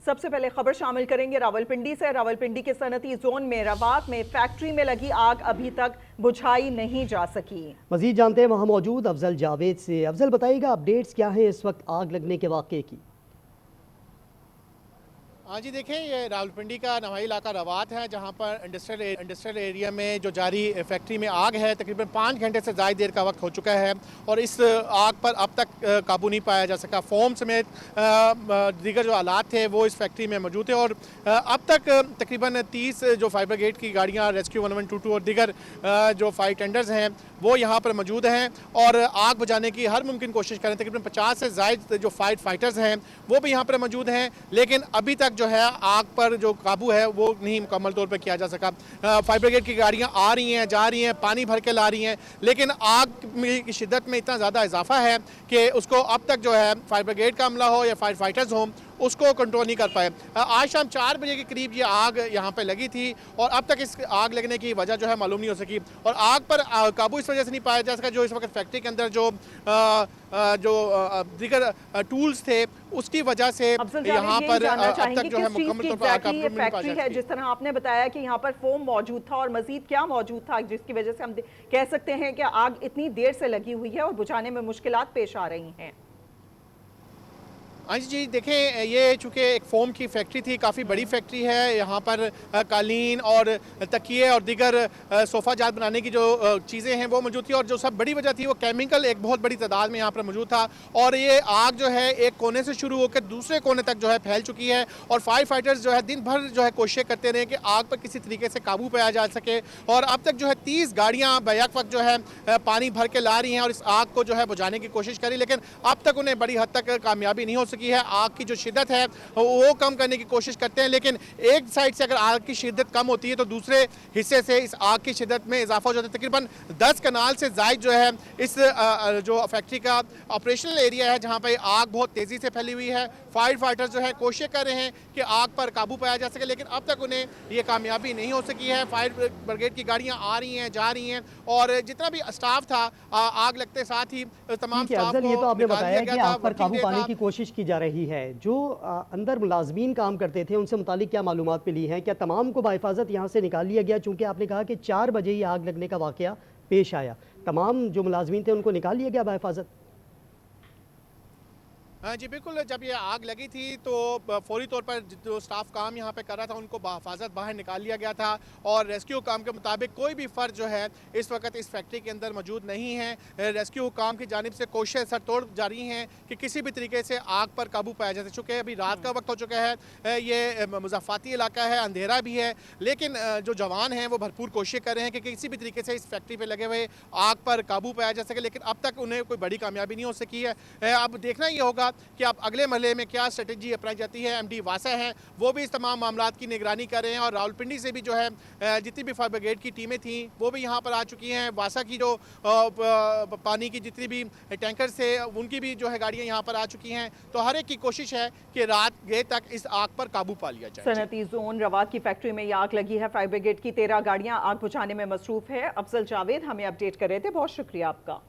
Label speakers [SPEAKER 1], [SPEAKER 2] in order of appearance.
[SPEAKER 1] सबसे पहले खबर शामिल करेंगे रावलपिंडी से। रावलपिंडी के सनती जोन में रवात में फैक्ट्री में लगी आग अभी तक बुझाई नहीं जा सकी।
[SPEAKER 2] मजीद जानते हैं वहां मौजूद अफजल जावेद से। अफजल बताइएगा अपडेट्स क्या है इस वक्त आग लगने के वाक़े की।
[SPEAKER 3] हाँ जी, देखें ये रावलपिंडी का नवाई इलाका रवात है, जहाँ पर इंडस्ट्रियल एरिया में जो जारी फैक्ट्री में आग है तकरीबन 5 घंटे से ज़्यादा देर का वक्त हो चुका है और इस आग पर अब तक काबू नहीं पाया जा सका। फोम समेत दीगर जो आलात थे वो इस फैक्ट्री में मौजूद थे और अब तक तकरीबन 30 जो फायर ब्रिगेड की गाड़ियाँ, रेस्क्यू 1122 और दीगर जो फायर टेंडर्स हैं वो यहाँ पर मौजूद हैं और आग बुझाने की हर मुमकिन कोशिश करें। तकरीबन 50 से ज़ायद जो फायर फाइटर्स हैं वो भी यहाँ पर मौजूद हैं, लेकिन अभी तक जो है आग पर जो काबू है वो नहीं मुकम्मल तौर पर किया जा सका। फायर ब्रिगेड की गाड़ियाँ आ रही हैं, जा रही हैं, पानी भर के ला रही हैं, लेकिन आग की शिद्दत में इतना ज़्यादा इजाफा है कि उसको अब तक जो है फायर ब्रिगेड का अमला हो या फायर फाइटर्स हों उसको कंट्रोल नहीं कर पाए। आज शाम 4 बजे के करीब ये आग यहाँ पे लगी थी और अब तक इस आग लगने की वजह जो है मालूम नहीं हो सकी और आग पर काबू इस वजह से नहीं पाया जा सका जो इस वक्त फैक्ट्री के अंदर जो दीगर टूल्स थे उसकी वजह से यहाँ पर अब तक जो है मुकम्मल तौर पर काबू नहीं पाया जा सका।
[SPEAKER 1] जिस तरह आपने बताया कि यहाँ पर फोम मौजूद था और मजीद क्या मौजूद था जिसकी वजह से हम कह सकते हैं कि आग इतनी देर से लगी हुई है और बुझाने में मुश्किलात पेश आ रही हैं।
[SPEAKER 3] हाँ जी, देखें ये चूँकि एक फोम की फैक्ट्री थी, काफ़ी बड़ी फैक्ट्री है। यहाँ पर कालीन और तकिए और दीगर सोफ़ा जात बनाने की जो चीज़ें हैं वो मौजूद थी और जो सब बड़ी वजह थी वो केमिकल एक बहुत बड़ी तादाद में यहाँ पर मौजूद था और ये आग जो है एक कोने से शुरू होकर दूसरे कोने तक जो है फैल चुकी है और फायर फाइटर्स जो है दिन भर जो है कोशिश करते रहे कि आग पर किसी तरीके से काबू पाया जा सके और अब तक जो है 30 गाड़ियाँ बैक वक्त जो है पानी भर के ला रही हैं और इस आग को जो है बुझाने की कोशिश करी, लेकिन अब तक उन्हें बड़ी हद तक कामयाबी नहीं हो सकी है। आग की जो शिद्दत है वो कम करने की कोशिश करते हैं, लेकिन एक साइड से अगर आग की शिद्दत कम होती है तो दूसरे हिस्से से इस आग की शिद्दत में इजाफा हो जाता है। तकरीबन 10 कनाल से ज़ायद जो है इस जो फैक्ट्री का ऑपरेशनल एरिया है जहां पर आग बहुत तेज़ी से फैली हुई है। फायर फाइटर्स जो है कोशिश कर रहे हैं कि आग पर काबू पाया जा सके, लेकिन अब तक उन्हें ये कामयाबी नहीं हो सकी है। फायर ब्रिगेड की गाड़ियाँ आ रही हैं, जा रही हैं और जितना भी स्टाफ था आग लगते साथ ही तमाम स्टाफ को
[SPEAKER 2] ये तो आपने बताया कि आग पर काबू पाने की
[SPEAKER 3] था।
[SPEAKER 2] कोशिश की जा रही है। जो अंदर मुलाजमीन काम करते थे उनसे मुतालिक क्या मालूमात मिली हैं? क्या तमाम को बाहिफाजत यहाँ से निकाल लिया गया? चूँकि आपने कहा कि 4 बजे ही आग लगने का वाक़या पेश आया, तमाम जो मुलाजमीन थे उनको निकाल लिया गया बाहिफाजत?
[SPEAKER 3] हाँ जी बिल्कुल, जब ये आग लगी थी तो फौरी तौर पर जो स्टाफ काम यहाँ पे कर रहा था उनको बाहिफाजत बाहर निकाल लिया गया था और रेस्क्यू काम के मुताबिक कोई भी फ़र्द जो है इस वक्त इस फैक्ट्री के अंदर मौजूद नहीं है। रेस्क्यू काम की जानिब से कोशिशें सरतोड़ जारी हैं कि किसी भी तरीके से आग पर काबू पाया जा सके। चूँकि अभी रात का वक्त हो चुका है, ये मुज़ाफ़ाती इलाका है, अंधेरा भी है, लेकिन जो जवान हैं वो भरपूर कोशिश कर रहे हैं कि किसी भी तरीके से इस फैक्ट्री पर लगे हुए आग पर काबू पाया जा सके, लेकिन अब तक उन्हें कोई बड़ी कामयाबी नहीं हो सकी है। अब देखना ये होगा कि अब अगले मरहले में क्या स्ट्रेटजी अपनाई जाती है। एमडी वासा हैं वो भी इस तमाम मामलात की निगरानी कर रहे हैं और रावलपिंडी से भी जो है जितनी भी फायर ब्रिगेड की टीमें थीं वो भी यहाँ पर आ चुकी हैं। वासा की जो पानी की जितनी भी टैंकर्स थे उनकी भी जो है गाड़ियाँ यहाँ पर आ चुकी हैं, तो हर एक की कोशिश है कि रात गए तक इस आग पर काबू पा लिया जाए।
[SPEAKER 1] सनती जोन रवात की फैक्ट्री में यह आग लगी है। फायर ब्रिगेड की 13 गाड़ियाँ आग बुझाने में मसरूफ है। अफजल जावेद हमें अपडेट कर रहे थे, बहुत शुक्रिया आपका।